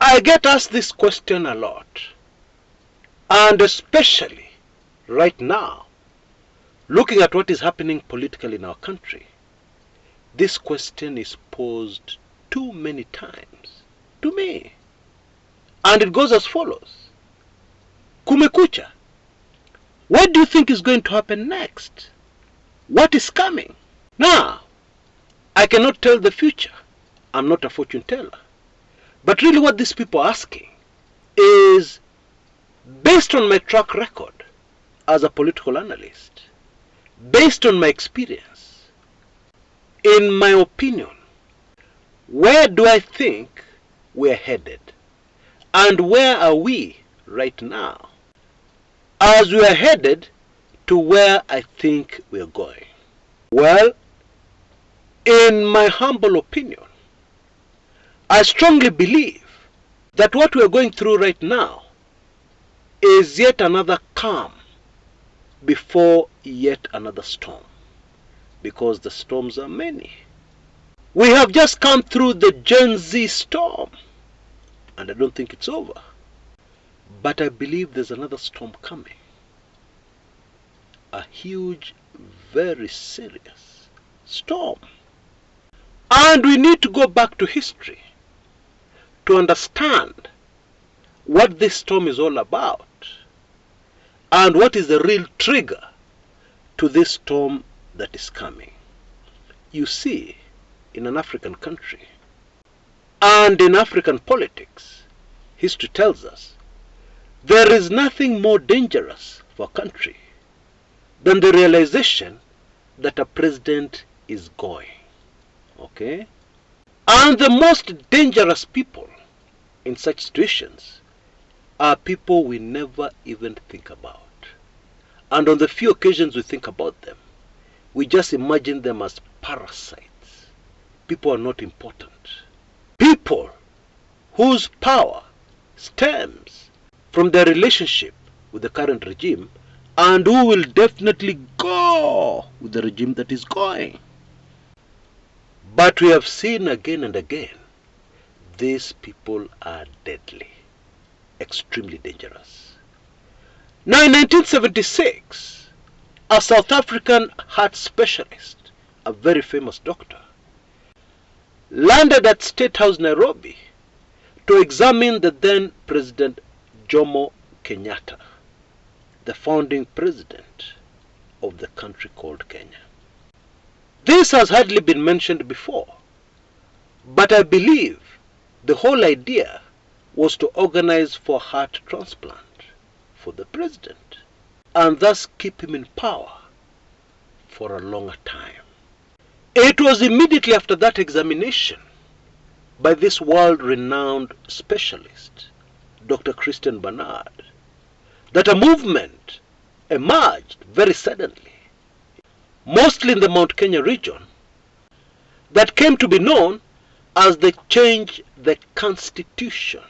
I get asked this question a lot, and especially right now, looking at what is happening politically in our country. This question is posed too many times to me, and it goes as follows. Kumekucha, what do you think is going to happen next? What is coming? Now, I cannot tell the future. I'm not a fortune teller. But really what these people are asking is, based on my track record as a political analyst, based on my experience, in my opinion, where do I think we're headed? And where are we right now? As we are headed to where I think we're going. Well, in my humble opinion, I strongly believe that what we are going through right now is yet another calm before yet another storm, because the storms are many. We have just come through the Gen Z storm, and I don't think it's over. But I believe there's another storm coming. A huge, very serious storm. And we need to go back to history to understand what this storm is all about and what is the real trigger to this storm that is coming. You see, in an African country and in African politics, history tells us there is nothing more dangerous for a country than the realization that a president is going. Okay? And the most dangerous people in such situations are people we never even think about. And on the few occasions we think about them, we just imagine them as parasites. People are not important. People whose power stems from their relationship with the current regime, and who will definitely go with the regime that is going. But we have seen again and again, these people are deadly, extremely dangerous. Now in 1976, a South African heart specialist, a very famous doctor, landed at State House, Nairobi, to examine the then President Jomo Kenyatta, the founding president of the country called Kenya. This has hardly been mentioned before, but I believe the whole idea was to organize for heart transplant for the president and thus keep him in power for a longer time. It was immediately after that examination by this world-renowned specialist, Dr. Christian Barnard, that a movement emerged very suddenly, mostly in the Mount Kenya region, that came to be known as the Change the Constitution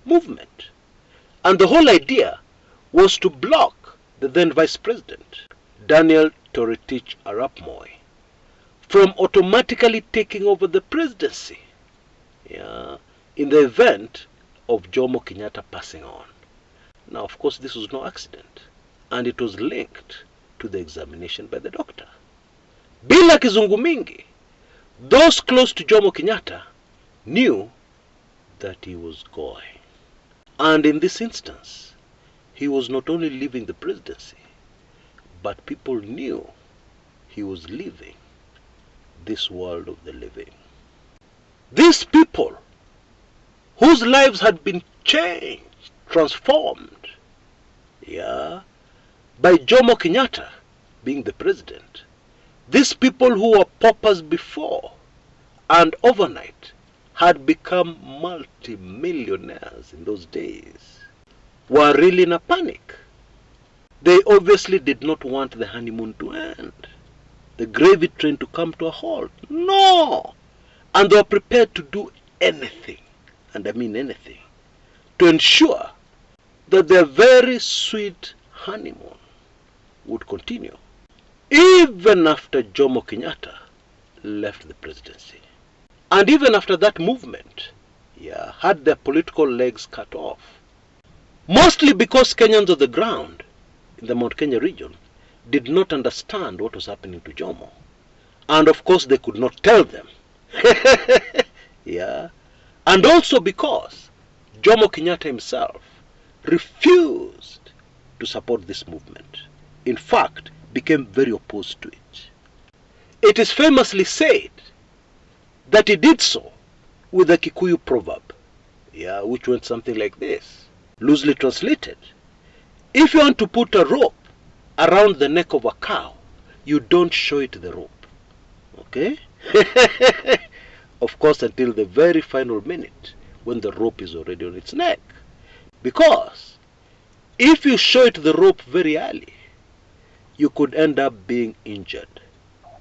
movement. And the whole idea was to block the then Vice President, Daniel Toroitich Arap Moi, from automatically taking over the presidency in the event of Jomo Kenyatta passing on. Now, of course, this was no accident, and it was linked to the examination by the doctor. Bila kizungu mingi, those close to Jomo Kenyatta knew that he was going. And in this instance, he was not only leaving the presidency, but people knew he was leaving this world of the living. These people, whose lives had been changed, transformed, by Jomo Kenyatta being the president, these people who were paupers before and overnight had become multi-millionaires in those days, were really in a panic. They obviously did not want the honeymoon to end, the gravy train to come to a halt. No! And they were prepared to do anything, and I mean anything, to ensure that their very sweet honeymoon would continue, even after Jomo Kenyatta left the presidency. And even after that movement had their political legs cut off. Mostly because Kenyans on the ground in the Mount Kenya region did not understand what was happening to Jomo. And of course they could not tell them. And also because Jomo Kenyatta himself refused to support this movement. In fact, became very opposed to it. It is famously said that he did so with a Kikuyu proverb, which went something like this, loosely translated: if you want to put a rope around the neck of a cow, you don't show it the rope. Okay? Of course, until the very final minute when the rope is already on its neck. Because if you show it the rope very early, you could end up being injured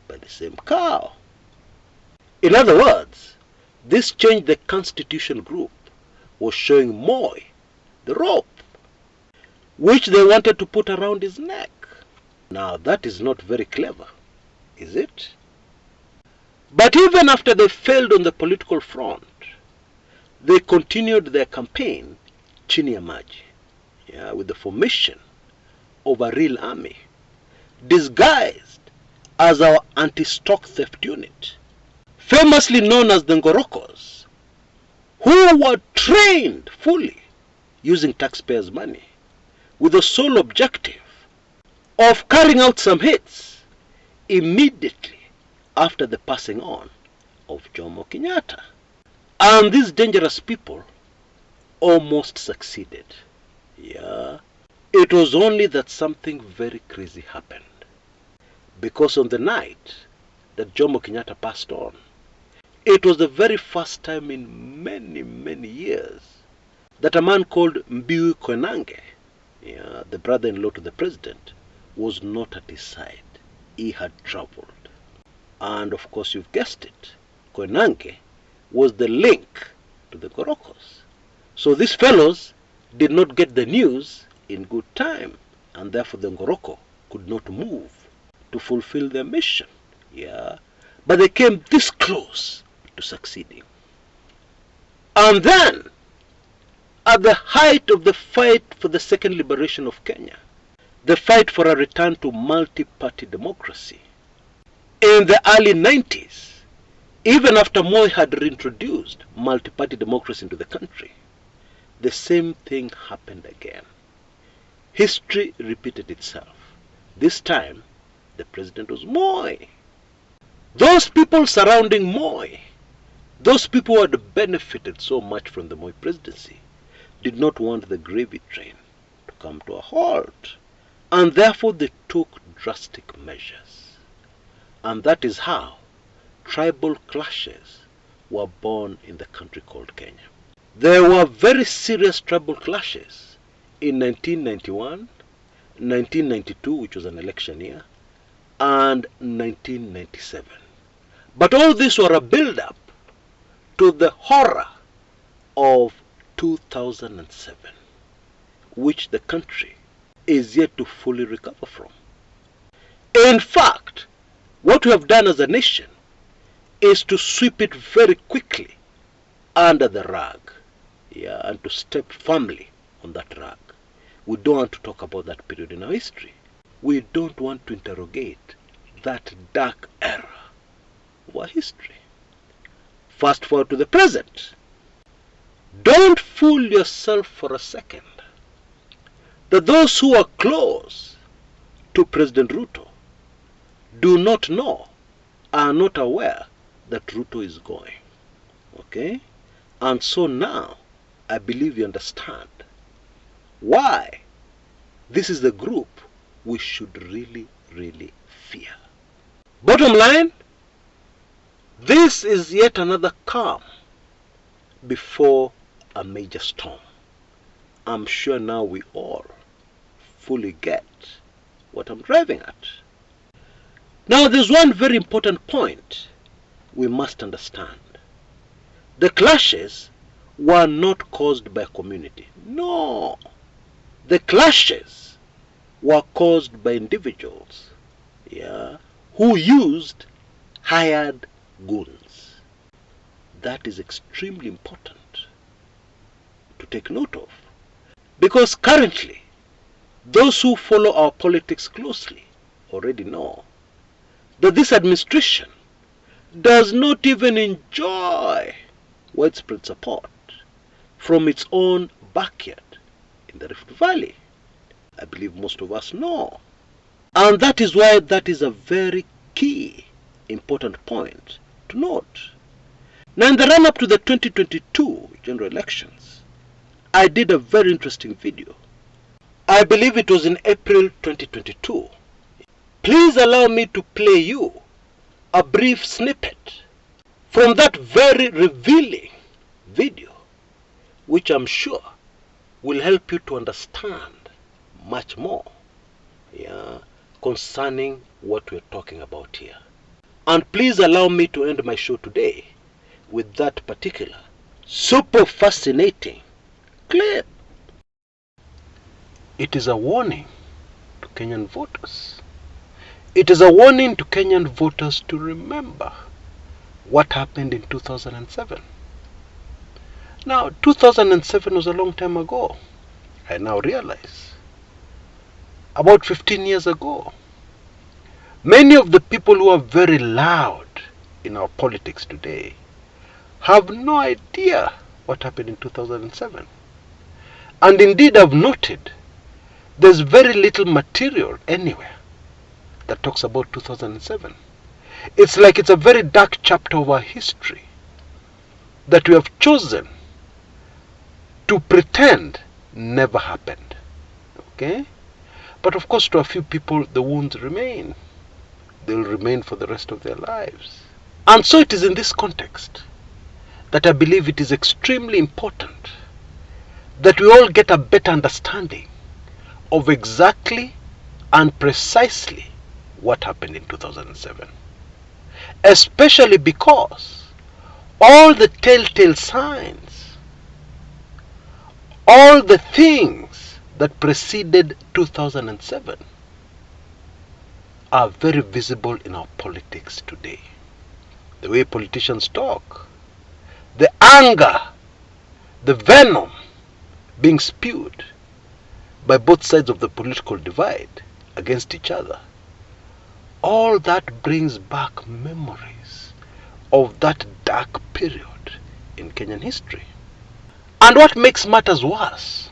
by the same cow. In other words, this change the Constitution group was showing Moi the rope, which they wanted to put around his neck. Now that is not very clever, is it? But even after they failed on the political front, they continued their campaign chini ya maji, with the formation of a real army, disguised as our anti-stock theft unit, famously known as the Ngorokos, who were trained fully using taxpayers' money with the sole objective of carrying out some hits immediately after the passing on of Jomo Kenyatta. And these dangerous people almost succeeded. It was only that something very crazy happened. Because on the night that Jomo Kenyatta passed on, it was the very first time in many, many years that a man called Mbiu Koinange, the brother-in-law to the president, was not at his side. He had traveled. And of course, you've guessed it, Koinange was the link to the Ngorokos. So these fellows did not get the news in good time, and therefore the Ngoroko could not move to fulfill their mission. But they came this close to succeeding. And then, at the height of the fight for the second liberation of Kenya, the fight for a return to multi-party democracy, in the early 90s, even after Moi had reintroduced multi-party democracy into the country, the same thing happened again. History repeated itself. This time, the president was Moi. Those people surrounding Moi, those people who had benefited so much from the Moi presidency, did not want the gravy train to come to a halt. And therefore they took drastic measures. And that is how tribal clashes were born in the country called Kenya. There were very serious tribal clashes in 1991, 1992, which was an election year, and 1997. But all these were a build-up to the horror of 2007, which the country is yet to fully recover from. In fact, what we have done as a nation is to sweep it very quickly under the rug, and to step firmly on that rug. We don't want to talk about that period in our history. We don't want to interrogate that dark era of our history. Fast forward to the present. Don't fool yourself for a second that those who are close to President Ruto do not know, are not aware that Ruto is going. Okay? And so now, I believe you understand why this is the group we should really, really fear. Bottom line, this is yet another calm before a major storm. I'm sure now we all fully get what I'm driving at. Now there's one very important point we must understand. The clashes were not caused by community. No. The clashes were caused by individuals, who used hired goons. That is extremely important. take note of. Because currently, those who follow our politics closely already know that this administration does not even enjoy widespread support from its own backyard in the Rift Valley. I believe most of us know. And that is why that is a very key, important point to note. Now, in the run-up to the 2022 general elections, I did a very interesting video. I believe it was in April 2022. Please allow me to play you a brief snippet from that very revealing video, which I'm sure will help you to understand much more concerning what we're talking about here. And please allow me to end my show today with that particular super fascinating clip. It is a warning to Kenyan voters. It is a warning to Kenyan voters to remember what happened in 2007. Now, 2007 was a long time ago. I now realize. About 15 years ago. Many of the people who are very loud in our politics today have no idea what happened in 2007. And indeed, I've noted there's very little material anywhere that talks about 2007. It's like it's a very dark chapter of our history that we have chosen to pretend never happened. Okay? But of course, to a few people, the wounds remain. They'll remain for the rest of their lives. And so it is in this context that I believe it is extremely important that we all get a better understanding of exactly and precisely what happened in 2007. Especially because all the telltale signs, all the things that preceded 2007 are very visible in our politics today. The way politicians talk, the anger, the venom being spewed by both sides of the political divide against each other, all that brings back memories of that dark period in Kenyan history. And what makes matters worse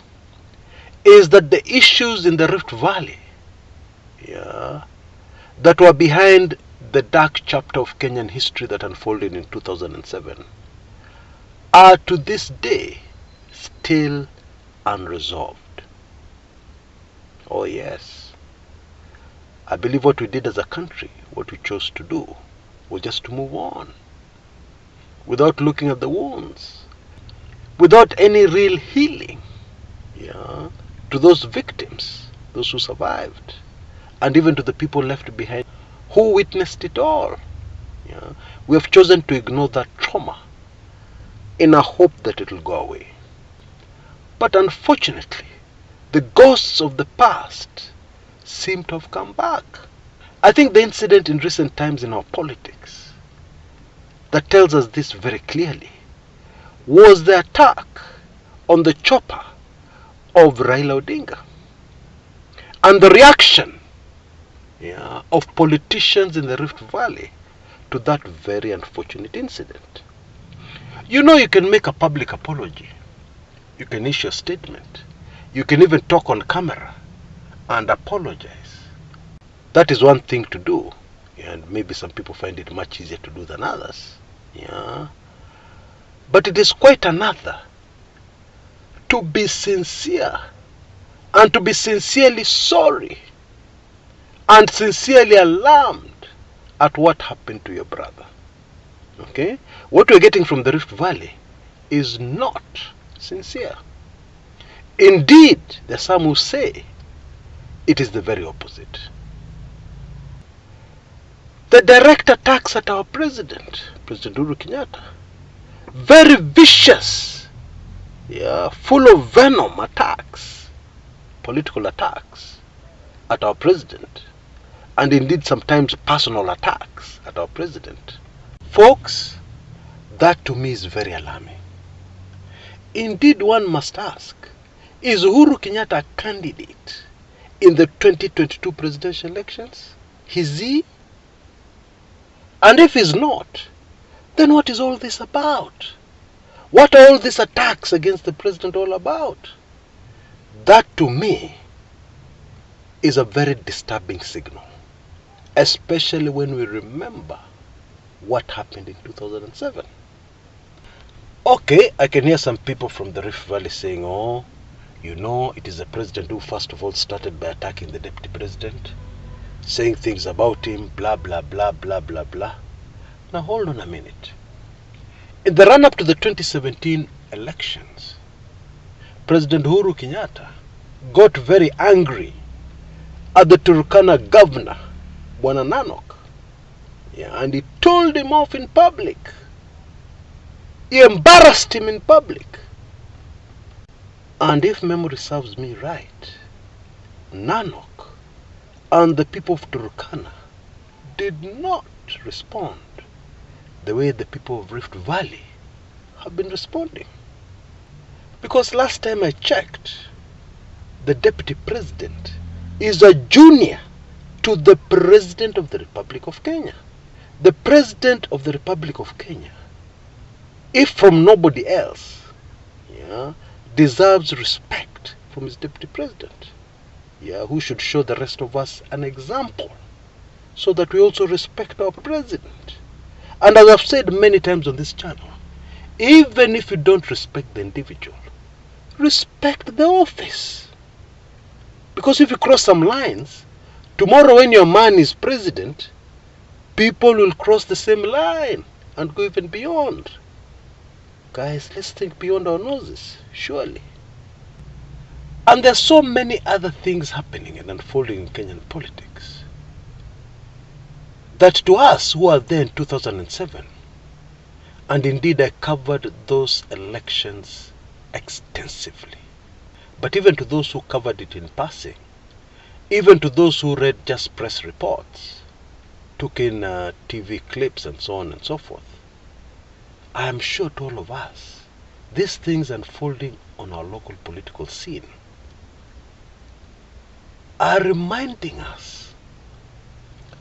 is that the issues in the Rift Valley that were behind the dark chapter of Kenyan history that unfolded in 2007 are to this day still unresolved. Oh yes, I believe what we did as a country, what we chose to do, was just to move on without looking at the wounds, without any real healing to those victims, those who survived, and even to the people left behind who witnessed it all. We have chosen to ignore that trauma in a hope that it will go away. But unfortunately, the ghosts of the past seem to have come back. I think the incident in recent times in our politics that tells us this very clearly was the attack on the chopper of Raila Odinga and the reaction of politicians in the Rift Valley to that very unfortunate incident. You know, you can make a public apology, you can issue a statement, you can even talk on camera and apologize. That is one thing to do, and maybe some people find it much easier to do than others. But it is quite another to be sincere and to be sincerely sorry and sincerely alarmed at what happened to your brother. Okay? What we're getting from the Rift Valley is not sincere. Indeed, there are some who say it is the very opposite. The direct attacks at our president, President Kenyatta, very vicious, full of venom attacks, political attacks at our president, and indeed sometimes personal attacks at our president. Folks, that to me is very alarming. Indeed, one must ask, is Uhuru Kenyatta a candidate in the 2022 presidential elections? Is he? And if he's not, then what is all this about? What are all these attacks against the president all about? That, to me, is a very disturbing signal, especially when we remember what happened in 2007. Okay, I can hear some people from the Rift Valley saying, oh, you know, it is the president who first of all started by attacking the deputy president, saying things about him, blah, blah, blah, blah, blah, blah. Now hold on a minute. In the run-up to the 2017 elections, President Uhuru Kenyatta got very angry at the Turkana governor, Bwana Nanok. Yeah, and he told him off in public. He embarrassed him in public. And if memory serves me right, Nanok and the people of Turkana did not respond the way the people of Rift Valley have been responding. Because last time I checked, the deputy president is a junior to the president of the Republic of Kenya. The president of the Republic of Kenya, if from nobody else, yeah, deserves respect from his deputy president, yeah, who should show the rest of us an example so that we also respect our president. And as I've said many times on this channel, even if you don't respect the individual, respect the office. Because if you cross some lines, tomorrow when your man is president, people will cross the same line and go even beyond. Guys, let's think beyond our noses, surely. And there are so many other things happening and unfolding in Kenyan politics that to us who are there in 2007, and indeed I covered those elections extensively, but even to those who covered it in passing, even to those who read just press reports, took in TV clips and so on and so forth, I am sure to all of us, these things unfolding on our local political scene are reminding us,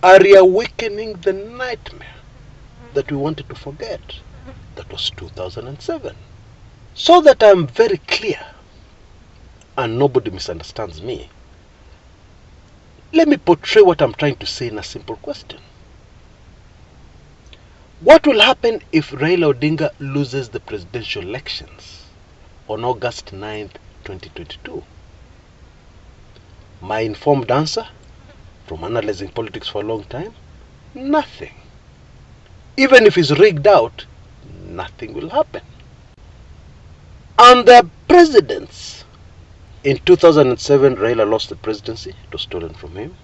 are reawakening the nightmare that we wanted to forget. That was 2007. So that I'm very clear and nobody misunderstands me, let me portray what I'm trying to say in a simple question. What will happen if Raila Odinga loses the presidential elections on August 9th, 2022? My informed answer, from analyzing politics for a long time, nothing. Even if it's rigged out, nothing will happen. And the presidents, in 2007, Raila lost the presidency, it was stolen from him.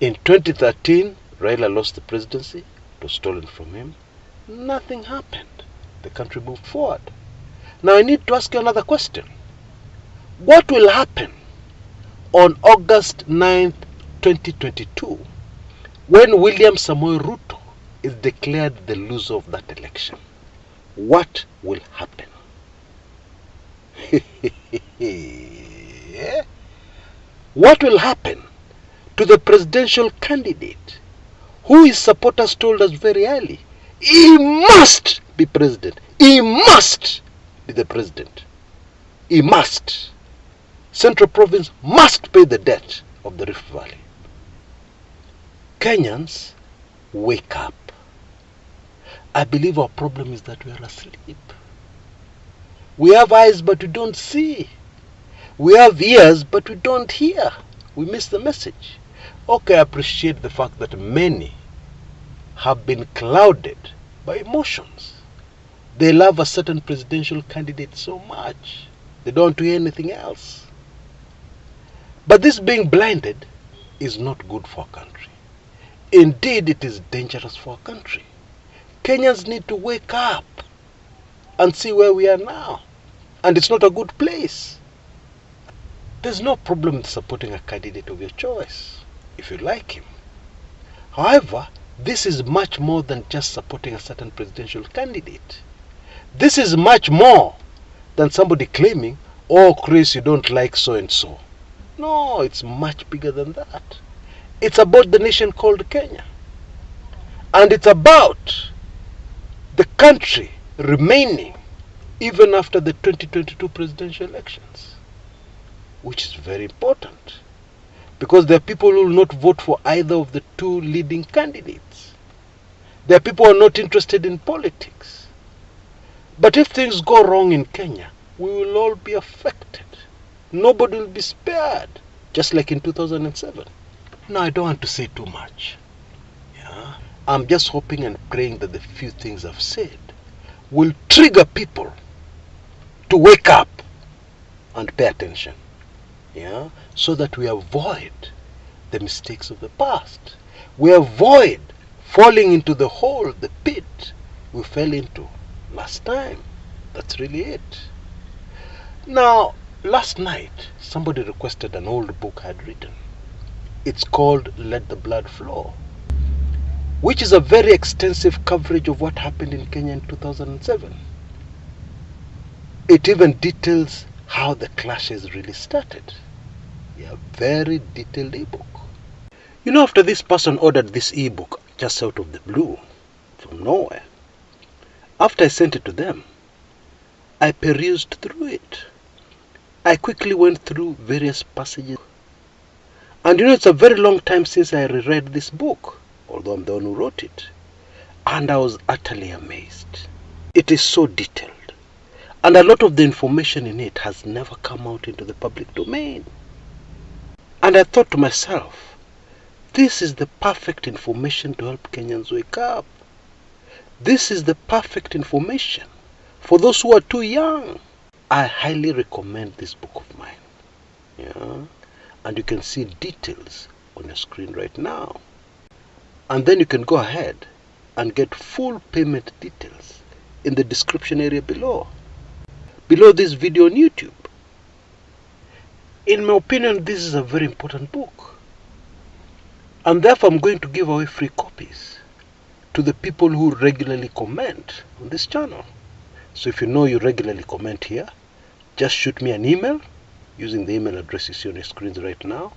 In 2013, Raila lost the presidency, it was stolen from him. Nothing happened. The country moved forward. Now I need to ask you another question. What will happen on August 9th, 2022, when William Samoei Ruto is declared the loser of that election? What will happen? What will happen to the presidential candidate who his supporters told us very early, he must be president, he must be the president, he must. Central Province must pay the debt of the Rift Valley. Kenyans, wake up. I believe our problem is that we are asleep. We have eyes but we don't see. We have ears but we don't hear. We miss the message. Okay, I appreciate the fact that many have been clouded by emotions. They love a certain presidential candidate so much, they don't want to hear anything else. But this being blinded is not good for our country. Indeed, it is dangerous for our country. Kenyans need to wake up and see where we are now. And it's not a good place. There's no problem with supporting a candidate of your choice, if you like him. However, this is much more than just supporting a certain presidential candidate. This is much more than somebody claiming, oh Chris, you don't like so and so. No, it's much bigger than that. It's about the nation called Kenya. And it's about the country remaining even after the 2022 presidential elections, which is very important, because there are people who will not vote for either of the two leading candidates. There are people who are not interested in politics. But if things go wrong in Kenya, we will all be affected. Nobody will be spared, just like in 2007. Now, I don't want to say too much. Yeah? I'm just hoping and praying that the few things I've said will trigger people to wake up and pay attention. Yeah? So that we avoid the mistakes of the past. We avoid falling into the hole, the pit we fell into last time. That's really it. Now, last night, somebody requested an old book I had written. It's called Let the Blood Flow, which is a very extensive coverage of what happened in Kenya in 2007. It even details how the clashes really started. Yeah, very detailed ebook. You know, after this person ordered this ebook just out of the blue, from nowhere, after I sent it to them, I perused through it. I quickly went through various passages. And you know, it's a very long time since I reread this book, although I'm the one who wrote it. And I was utterly amazed. It is so detailed. And a lot of the information in it has never come out into the public domain. And I thought to myself, this is the perfect information to help Kenyans wake up. This is the perfect information for those who are too young. I highly recommend this book of mine. Yeah? And you can see details on your screen right now. And then you can go ahead and get full payment details in the description area below this video on YouTube. In my opinion, this is a very important book. And therefore I'm going to give away free copies to the people who regularly comment on this channel. So if you know you regularly comment here, just shoot me an email using the email address you see on your screens right now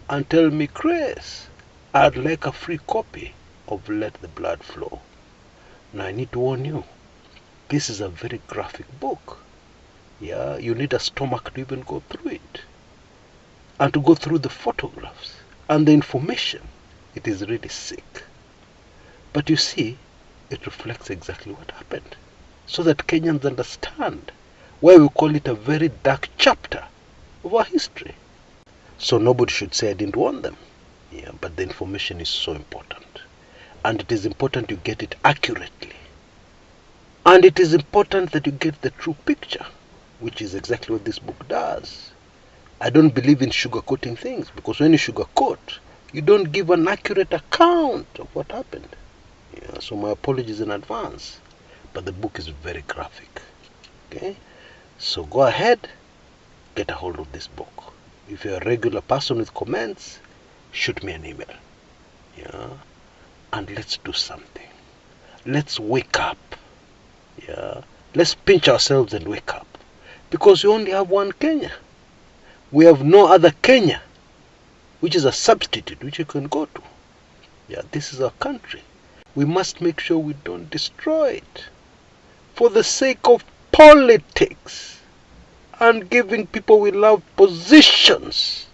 and tell me, Chris, I'd like a free copy of Let the Blood Flow. Now I need to warn you, this is a very graphic book. Yeah, you need a stomach to even go through it. And to go through the photographs and the information. It is really sick. But you see, it reflects exactly what happened, so that Kenyans understand why we call it a very dark chapter of our history. So nobody should say I didn't warn them. Yeah, but the information is so important. And it is important you get it accurately. And it is important that you get the true picture, which is exactly what this book does. I don't believe in sugarcoating things, because when you sugarcoat, you don't give an accurate account of what happened. Yeah, so my apologies in advance, but the book is very graphic. Okay, so go ahead, get a hold of this book. If you're a regular person with comments, shoot me an email. Yeah, and let's do something. Let's wake up. Yeah, let's pinch ourselves and wake up, because we only have one Kenya. We have no other Kenya, which is a substitute which you can go to. Yeah, this is our country. We must make sure we don't destroy it for the sake of politics and giving people we love positions.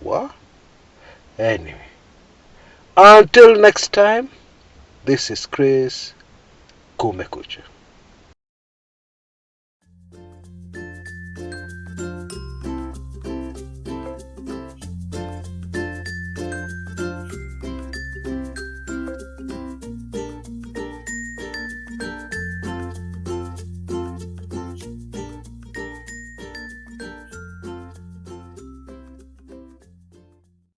What? Anyway, until next time, this is Chris Kumekucha.